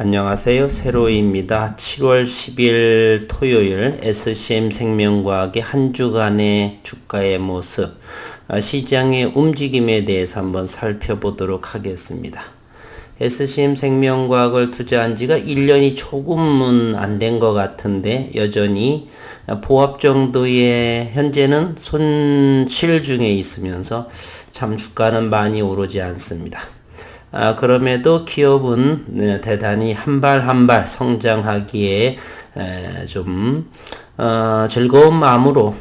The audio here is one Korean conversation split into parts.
안녕하세요. 세로이입니다. 7월 10일 토요일 SCM생명과학의 한 주간의 주가의 모습, 시장의 움직임에 대해서 한번 살펴보도록 하겠습니다. SCM생명과학을 투자한 지가 1년이 조금은 안 된 것 같은데 여전히 보합 정도의 현재는 손실 중에 있으면서 참 주가는 많이 오르지 않습니다. 그럼에도 기업은 대단히 한 발 한 발 성장하기에 좀 즐거운 마음으로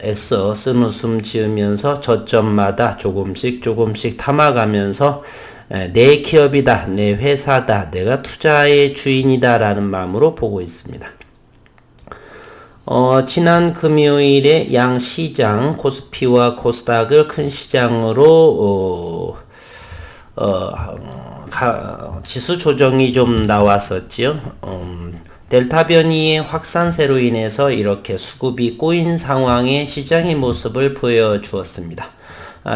애써 쓴웃음 지으면서 저점마다 조금씩 담아가면서 내 기업이다, 내 회사다, 내가 투자의 주인이다 라는 마음으로 보고 있습니다. 지난 금요일에 양 시장 코스피와 코스닥을 큰 시장으로 지수 조정이 좀 나왔었지요. 델타 변이의 확산세로 인해서 이렇게 수급이 꼬인 상황의 시장의 모습을 보여주었습니다.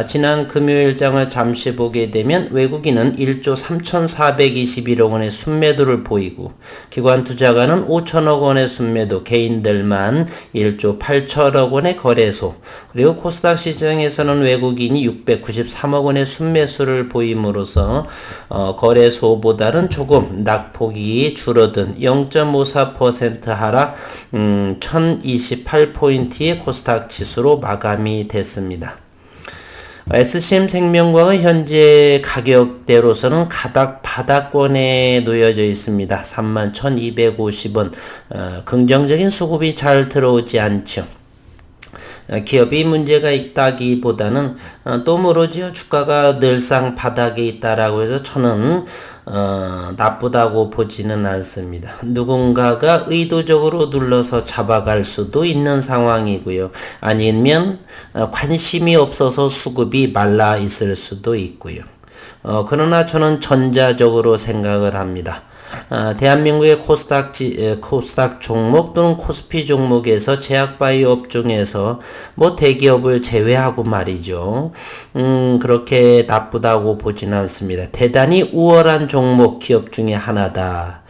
지난 금요일장을 잠시 보게 되면 외국인은 1조 3,421억 원의 순매도를 보이고 기관 투자가는 5천억 원의 순매도, 개인들만 1조 8천억 원의 거래소, 그리고 코스닥 시장에서는 외국인이 693억 원의 순매수를 보임으로써 거래소보다는 조금 낙폭이 줄어든 0.54% 하락 1028포인트의 코스닥 지수로 마감이 됐습니다. SCM생명과학은 현재 가격대로서는 바닥권에 놓여져 있습니다. 31,250원. 긍정적인 수급이 잘 들어오지 않죠. 기업이 문제가 있다기보다는 또 모르지요. 주가가 늘상 바닥에 있다라고 해서 저는 나쁘다고 보지는 않습니다. 누군가가 의도적으로 눌러서 잡아갈 수도 있는 상황이고요. 아니면 관심이 없어서 수급이 말라 있을 수도 있고요. 그러나 저는 전자적으로 생각을 합니다. 대한민국의 코스닥 종목 또는 코스피 종목에서 제약바이오 업종에서 대기업을 제외하고 말이죠. 그렇게 나쁘다고 보지는 않습니다. 대단히 우월한 종목 기업 중에 하나다.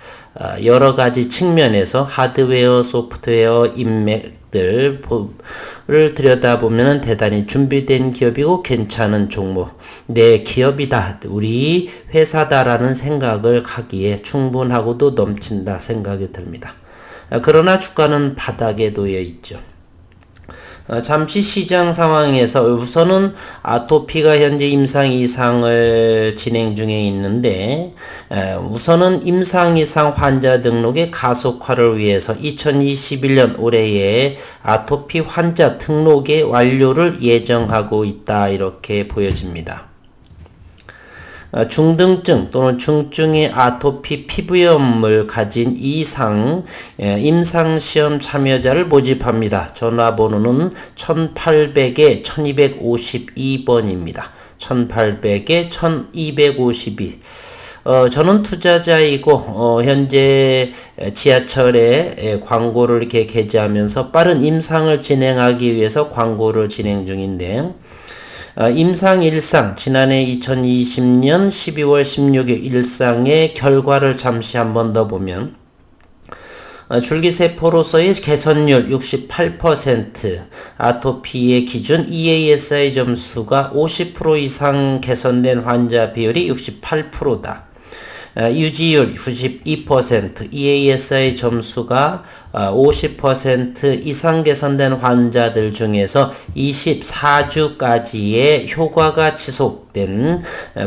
여러 가지 측면에서 하드웨어, 소프트웨어, 인맥들을 들여다보면 대단히 준비된 기업이고 괜찮은 종목, 내 기업이다, 우리 회사다라는 생각을 하기에 충분하고도 넘친다 생각이 듭니다. 그러나 주가는 바닥에 놓여 있죠. 잠시 시장 상황에서 우선은 아토피가 현재 임상 이상을 진행 중에 있는데 우선은 임상 이상 환자 등록의 가속화를 위해서 2021년 올해에 아토피 환자 등록의 완료를 예정하고 있다 이렇게 보여집니다. 중등증 또는 중증의 아토피 피부염을 가진 이상 임상시험 참여자를 모집합니다. 전화번호는 1800에 1252번입니다. 1800에 1252. 저는 투자자이고 현재 지하철에 광고를 이렇게 게재하면서 빠른 임상을 진행하기 위해서 광고를 진행 중인데 임상 1상 지난해 2020년 12월 16일 일상의 결과를 잠시 한 번 더 보면 줄기세포로서의 개선율 68%, 아토피의 기준 EASI 점수가 50% 이상 개선된 환자 비율이 68%다. 유지율 92%, EASI 점수가 50% 이상 개선된 환자들 중에서 24주까지의 효과가 지속된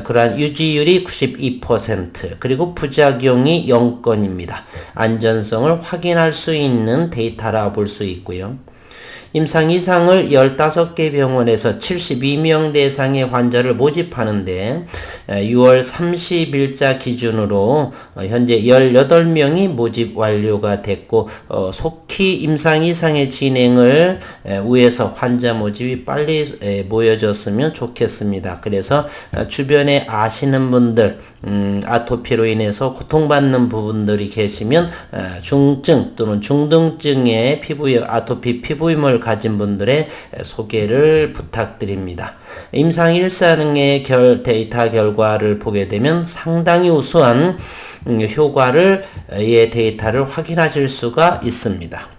그러한 유지율이 92%, 그리고 부작용이 0건입니다. 안전성을 확인할 수 있는 데이터라 볼 수 있고요. 임상 이상을 15개 병원에서 72명 대상의 환자를 모집하는데 6월 30일자 기준으로 현재 18명이 모집 완료가 됐고 속히 임상 이상의 진행을 위해서 환자 모집이 빨리 모여졌으면 좋겠습니다. 그래서 주변에 아시는 분들 아토피로 인해서 고통받는 부분들이 계시면 중증 또는 중등증의 아토피 피부염을 가진 분들의 소개를 부탁드립니다. 임상 1사능의 데이터 결과를 보게 되면 상당히 우수한 효과를 의 데이터를 확인하실 수가 있습니다.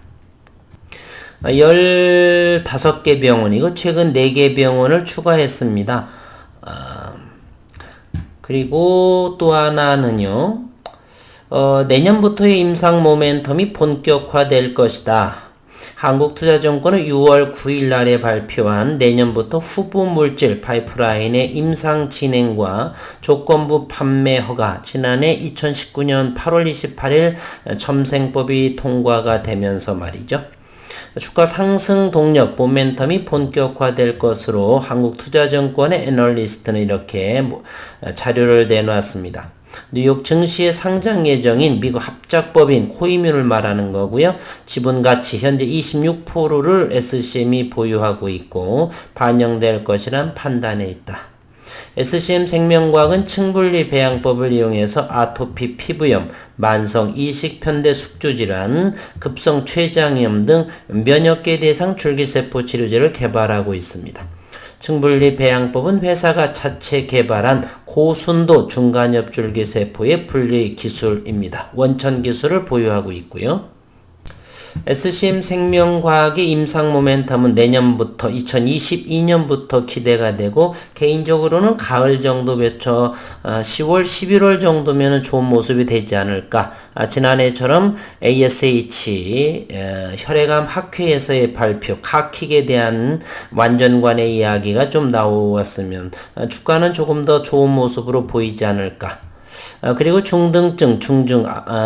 15개 병원이고 최근 4개 병원을 추가했습니다. 그리고 또 하나는요. 내년부터의 임상 모멘텀이 본격화될 것이다. 한국투자증권은 6월 9일 날에 발표한 내년부터 후보 물질 파이프라인의 임상 진행과 조건부 판매 허가, 지난해 2019년 8월 28일 첨생법이 통과가 되면서 말이죠. 주가 상승 동력 모멘텀이 본격화될 것으로 한국투자증권의 애널리스트는 이렇게 자료를 내놓았습니다. 뉴욕 증시의 상장 예정인 미국 합작법인 코이뮤를 말하는 거고요. 지분가치 현재 26%를 SCM이 보유하고 있고 반영될 것이란 판단에 있다. SCM 생명과학은 층분리 배양법을 이용해서 아토피 피부염, 만성 이식편대 숙주질환, 급성 췌장염 등 면역계 대상 줄기세포 치료제를 개발하고 있습니다. 층분리 배양법은 회사가 자체 개발한 고순도 중간엽줄기세포의 분리 기술입니다. 원천 기술을 보유하고 있고요. SCM 생명과학의 임상 모멘텀은 내년부터 2022년부터 기대가 되고 개인적으로는 가을 정도부터 10월, 11월 정도면 좋은 모습이 되지 않을까. 지난해처럼 ASH 혈액암 학회에서의 발표, 카킥에 대한 완전관의 이야기가 좀 나왔으면 주가는 조금 더 좋은 모습으로 보이지 않을까. 그리고 중등증,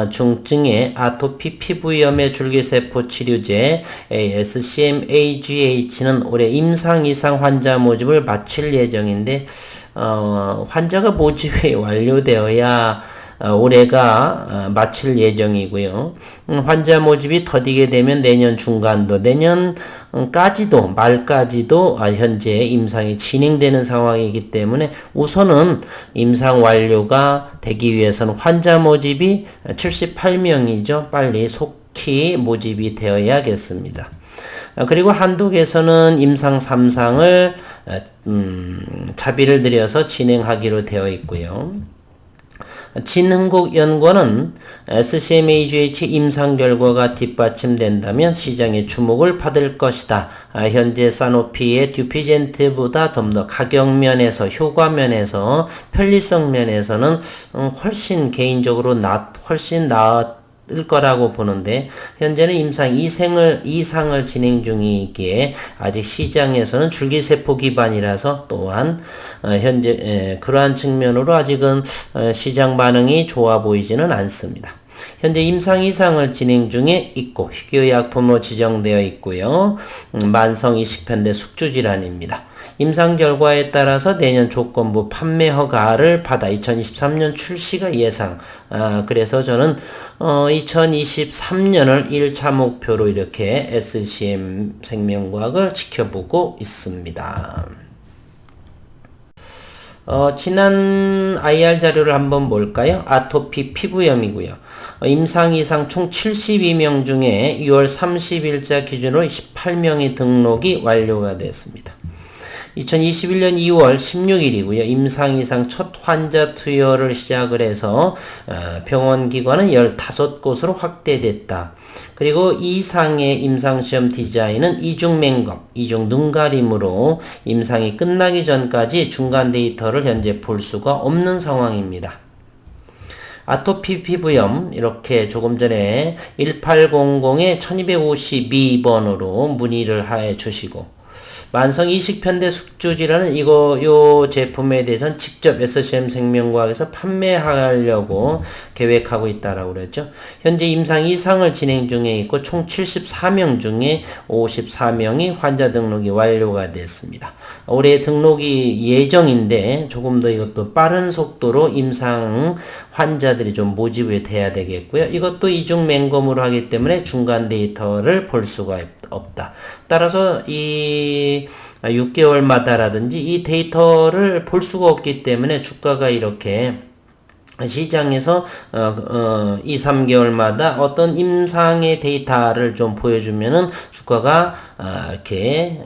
중증의 아토피 피부염의 줄기세포 치료제 SCM-AGH는 올해 임상 이상 환자 모집을 마칠 예정인데 환자가 모집이 완료되어야 올해가 마칠 예정이고요. 환자 모집이 더디게 되면 내년 중간도, 내년까지도, 말까지도 현재 임상이 진행되는 상황이기 때문에 우선은 임상 완료가 되기 위해서는 환자 모집이 78명이죠. 빨리 속히 모집이 되어야겠습니다. 그리고 한독에서는 임상 3상을 자비를 들여서 진행하기로 되어 있고요. 진흥국연구원은 SCM-AGH 임상 결과가 뒷받침된다면 시장의 주목을 받을 것이다. 현재 사노피의 듀피젠트보다 좀 더 가격 면에서, 효과 면에서, 편리성 면에서는 훨씬 개인적으로 훨씬 나을 거라고 보는데 현재는 임상 2상을 진행 중이기에 아직 시장에서는 줄기세포 기반이라서 또한 현재 그러한 측면으로 아직은 시장 반응이 좋아 보이지는 않습니다. 현재 임상 2상을 진행 중에 있고 희귀의약품으로 지정되어 있고요. 만성 이식편대 숙주질환입니다. 임상 결과에 따라서 내년 조건부 판매 허가를 받아 2023년 출시가 예상. 그래서 저는 2023년을 1차 목표로 이렇게 SCM 생명과학을 지켜보고 있습니다. 지난 IR 자료를 한번 볼까요? 아토피 피부염이고요. 임상 이상 총 72명 중에 6월 30일자 기준으로 18명의 등록이 완료가 됐습니다. 2021년 2월 16일이고요. 임상 이상 첫 환자 투여를 시작을 해서 병원 기관은 15곳으로 확대됐다. 그리고 이상의 임상시험 디자인은 이중 맹검, 이중 눈가림으로 임상이 끝나기 전까지 중간 데이터를 현재 볼 수가 없는 상황입니다. 아토피 피부염 이렇게 조금 전에 1800에 1252번으로 문의를 해 주시고 만성 이식편대 숙주질환은 요 제품에 대해서는 직접 SCM 생명과학에서 판매하려고 계획하고 있다라고 그랬죠. 현재 임상 2상을 진행 중에 있고 총 74명 중에 54명이 환자 등록이 완료가 됐습니다. 올해 등록이 예정인데 조금 더 이것도 빠른 속도로 임상 환자들이 좀 모집이 돼야 되겠고요. 이것도 이중 맹검으로 하기 때문에 중간 데이터를 볼 수가 없다. 따라서 이 6개월마다라든지 이 데이터를 볼 수가 없기 때문에 주가가 이렇게 시장에서 2, 3개월마다 어떤 임상의 데이터를 좀 보여주면은 주가가 이렇게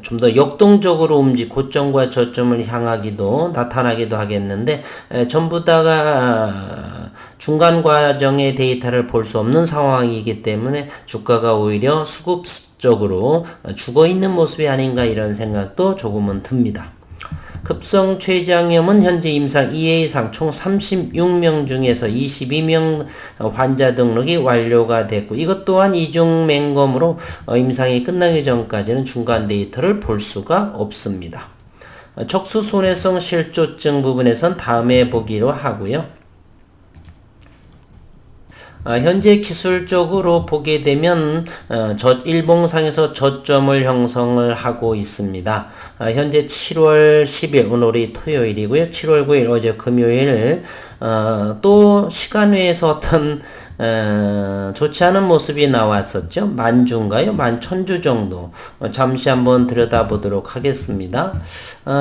좀 더 역동적으로 고점과 저점을 향하기도 나타나기도 하겠는데 전부 다가 중간 과정의 데이터를 볼 수 없는 상황이기 때문에 주가가 오히려 수급적으로 죽어 있는 모습이 아닌가 이런 생각도 조금은 듭니다. 급성 췌장염은 현재 임상 2회 이상 총 36명 중에서 22명 환자 등록이 완료가 됐고, 이것 또한 이중 맹검으로 임상이 끝나기 전까지는 중간 데이터를 볼 수가 없습니다. 척수 손해성 실조증 부분에선 다음에 보기로 하고요. 현재 기술적으로 보게 되면 일봉상에서 저점을 형성을 하고 있습니다. 현재 7월 10일 오늘이 토요일이고요. 7월 9일 어제 금요일 또 시간외에서 어떤 좋지 않은 모습이 나왔었죠. 만주인가요? 11,000주 정도. 잠시 한번 들여다보도록 하겠습니다.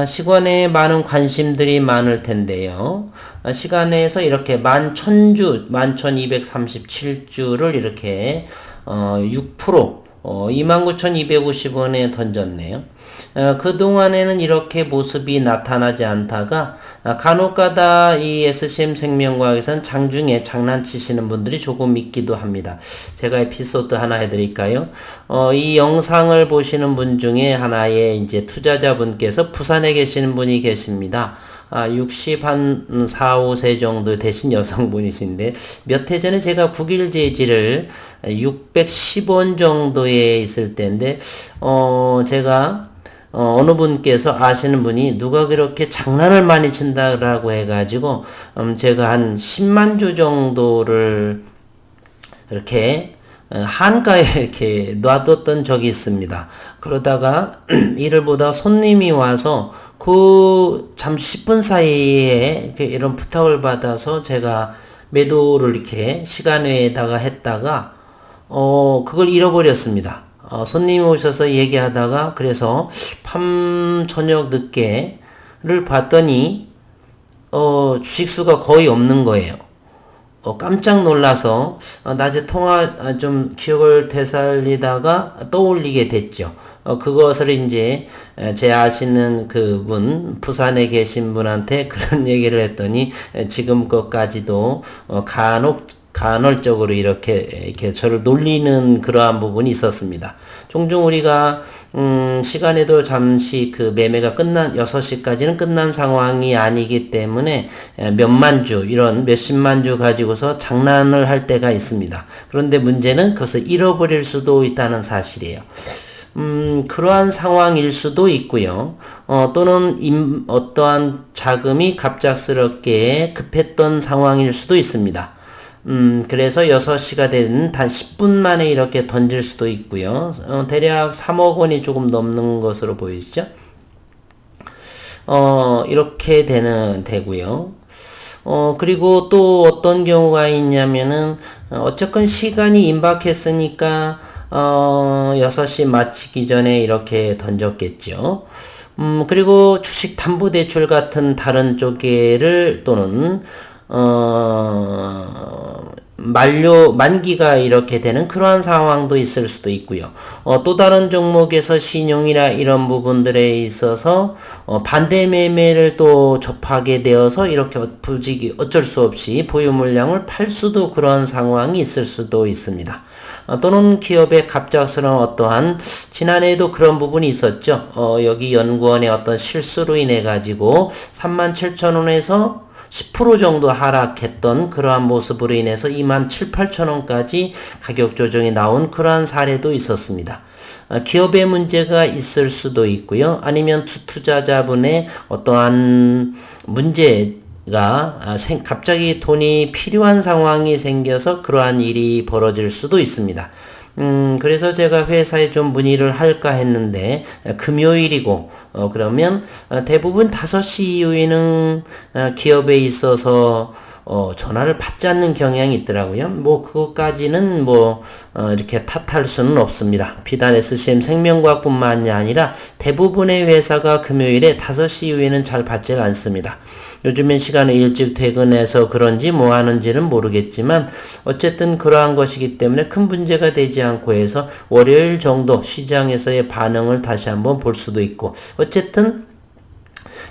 시간에 많은 관심들이 많을 텐데요. 시간에서 이렇게 11,000주, 11,237주를 이렇게 6% 29,250원에 던졌네요. 그동안에는 이렇게 모습이 나타나지 않다가 간혹가다 이 SCM 생명과학에서는 장중에 장난치시는 분들이 조금 있기도 합니다. 제가 에피소드 하나 해드릴까요? 이 영상을 보시는 분 중에 하나의 이제 투자자분께서 부산에 계시는 분이 계십니다. 60 한 4, 5세 정도 되신 여성분이신데 몇 해 전에 제가 국일제지를 610원 정도에 있을 때인데 제가 어느 분께서 아시는 분이 누가 그렇게 장난을 많이 친다라고 해가지고 제가 한 10만 주 정도를 이렇게 한가에 이렇게 놔뒀던 적이 있습니다. 그러다가 이를 보다 손님이 와서 잠시 10분 사이에 이런 부탁을 받아서 제가 매도를 이렇게 시간 외에다가 했다가 그걸 잃어버렸습니다. 손님이 오셔서 얘기하다가 그래서 저녁 늦게를 봤더니 주식수가 거의 없는 거예요. 깜짝 놀라서 낮에 통화 좀 기억을 되살리다가 떠올리게 됐죠. 그것을 이제 제 아시는 그분 부산에 계신 분한테 그런 얘기를 했더니 지금 것까지도 간헐적으로 이렇게 저를 놀리는 그러한 부분이 있었습니다. 종종 우리가 시간에도 잠시 그 매매가 6시까지는 끝난 상황이 아니기 때문에 몇만 주, 이런 몇십만 주 가지고서 장난을 할 때가 있습니다. 그런데 문제는 그것을 잃어버릴 수도 있다는 사실이에요. 그러한 상황일 수도 있고요. 또는 어떠한 자금이 갑작스럽게 급했던 상황일 수도 있습니다. 그래서 6시가 되는 단 10분 만에 이렇게 던질 수도 있고요. 대략 3억 원이 조금 넘는 것으로 보이시죠? 이렇게 되고요. 그리고 또 어떤 경우가 있냐면은, 어쨌건 시간이 임박했으니까, 6시 마치기 전에 이렇게 던졌겠죠. 그리고 주식담보대출 같은 다른 쪽에를 또는 만기가 이렇게 되는 그러한 상황도 있을 수도 있고요. 또 다른 종목에서 신용이나 이런 부분들에 있어서 반대 매매를 또 접하게 되어서 이렇게 어쩔 수 없이 보유 물량을 팔 수도 그런 상황이 있을 수도 있습니다. 또는 기업의 갑작스러운 어떠한 지난해에도 그런 부분이 있었죠. 여기 연구원의 어떤 실수로 인해 가지고 37,000원에서 10% 정도 하락했던 그러한 모습으로 인해서 27,000~28,000원까지 가격 조정이 나온 그러한 사례도 있었습니다. 기업의 문제가 있을 수도 있고요. 아니면 투자자분의 어떠한 문제가 갑자기 돈이 필요한 상황이 생겨서 그러한 일이 벌어질 수도 있습니다. 그래서 제가 회사에 좀 문의를 할까 했는데, 금요일이고, 그러면, 대부분 5시 이후에는, 기업에 있어서, 전화를 받지 않는 경향이 있더라고요. 그것까지는 이렇게 탓할 수는 없습니다. 비단 SCM 생명과학뿐만이 아니라 대부분의 회사가 금요일에 5시 이후에는 잘 받질 않습니다. 요즘엔 시간을 일찍 퇴근해서 그런지 하는지는 모르겠지만 어쨌든 그러한 것이기 때문에 큰 문제가 되지 않고 해서 월요일 정도 시장에서의 반응을 다시 한번 볼 수도 있고, 어쨌든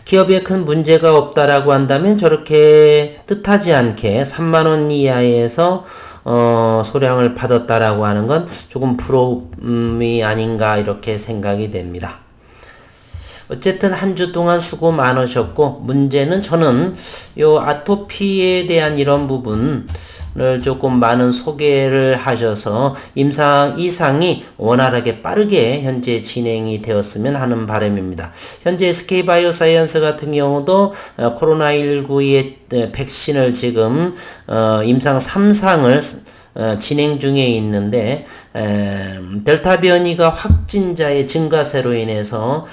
기업에 큰 문제가 없다라고 한다면 저렇게 뜻하지 않게 3만 원 이하에서 소량을 받았다라고 하는 건 조금 부러움이 아닌가 이렇게 생각이 됩니다. 어쨌든 한 주 동안 수고 많으셨고, 문제는 저는 요 아토피에 대한 이런 부분을 조금 많은 소개를 하셔서 임상 이상이 원활하게 빠르게 현재 진행이 되었으면 하는 바람입니다. 현재 SK바이오사이언스 같은 경우도 코로나19의 백신을 지금 임상 3상을 진행 중에 있는데 델타 변이가 확진자의 증가세로 인해서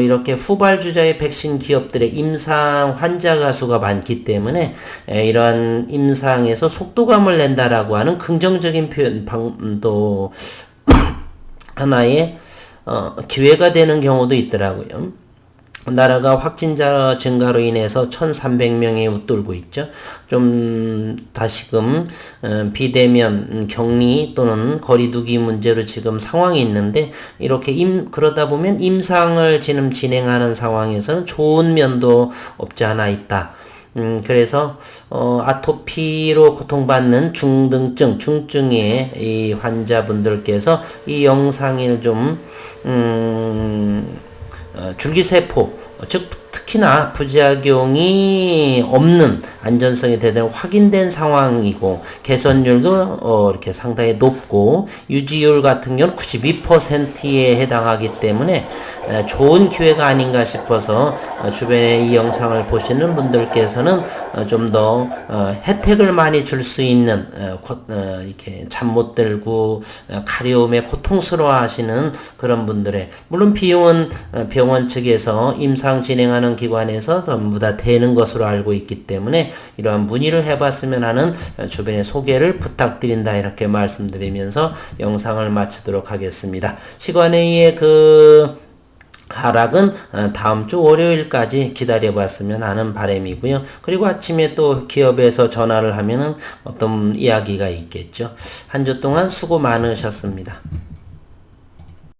이렇게 후발주자의 백신 기업들의 임상 환자가 수가 많기 때문에 이러한 임상에서 속도감을 낸다라고 하는 긍정적인 표현도 하나의 기회가 되는 경우도 있더라고요. 나라가 확진자 증가로 인해서 1,300명이 웃돌고 있죠. 좀 다시금 비대면 격리 또는 거리두기 문제로 지금 상황이 있는데, 이렇게 그러다 보면 임상을 지금 진행하는 상황에서는 좋은 면도 없지 않아 있다. 그래서 아토피로 고통받는 중증의 이 환자분들께서 이 영상을 좀 줄기세포, 즉 특히나 부작용이 없는 안전성이 대단히 확인된 상황이고, 개선율도 이렇게 상당히 높고 유지율 같은 경우는 92%에 해당하기 때문에 좋은 기회가 아닌가 싶어서 주변에 이 영상을 보시는 분들께서는 좀 더 혜택을 많이 줄 수 있는 이렇게 잠 못 들고 가려움에 고통스러워 하시는 그런 분들의, 물론 비용은 병원 측에서 임상 진행하는 기관에서 전부 다 되는 것으로 알고 있기 때문에 이러한 문의를 해봤으면 하는 주변에 소개를 부탁드린다, 이렇게 말씀드리면서 영상을 마치도록 하겠습니다. 시간회의의 하락은 다음 주 월요일까지 기다려봤으면 하는 바람이고요. 그리고 아침에 또 기업에서 전화를 하면은 어떤 이야기가 있겠죠. 한 주 동안 수고 많으셨습니다.